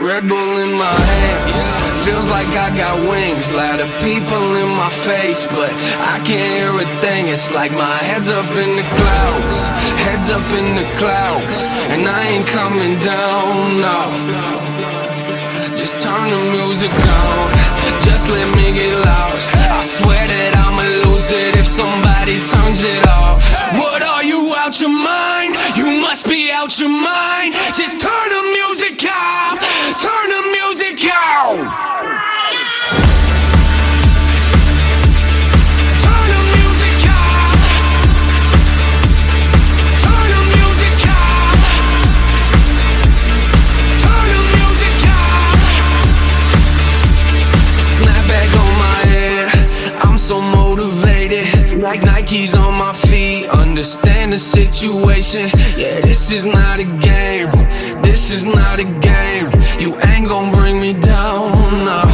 Red Bull in my hands, feels like I got wings. Lot of people in my face, but I can't hear a thing. It's like my head's up in the clouds, head's up in the clouds, and I ain't coming down, no. Just turn the music on, just let me get lost. I swear that I'ma lose it if somebody turns it off. What are you, out your mind? You must be out your mind. Just turn the music out, turn the music out. Turn the music out, turn the music out, turn the music out. Snapback on my head, I'm so motivated. Like Nike's on my feet, understand the situation. Yeah, this is not a game, this is not a game. You ain't gon' bring me down, no.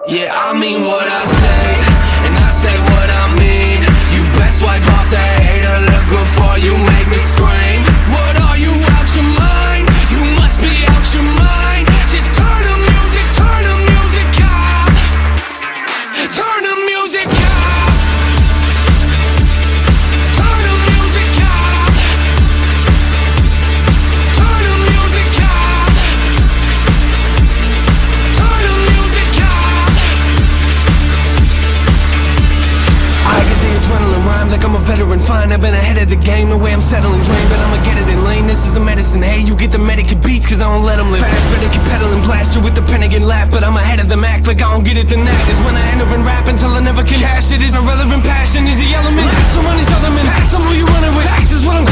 Yeah, I mean what I say, and I say what I mean. You best wipe off that hater look before you make me scream. What are you, out your mind? You must be out your mind. Just turn the music out, turn the music out, turn the music out, turn the music out, turn the music out. I get the adrenaline rhymes like I'm a veteran. Fine, I've been ahead of the game, the way I'm settling drain, but I'ma get it in lane. This is a medicine. Hey, you get the Medicate beats, cause I don't let them live fast. Better keep pedaling, blast you with the pen again, laugh, but I'm ahead of them, act like I don't get it. Then that is when I end up in rap until I never can cash it. Is irrelevant, passion is the element. Lapse on these other men, pass on who you running with. Taxes what I'm